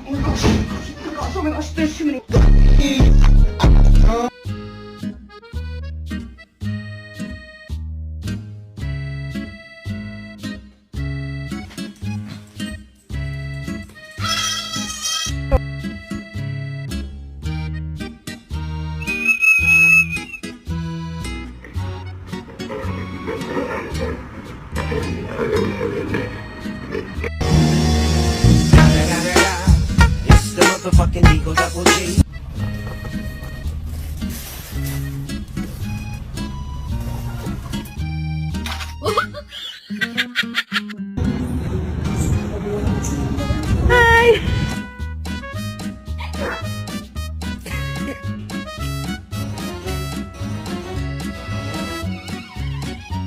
Oh my gosh, there's too many. It's the motherfucking Eagle Double G.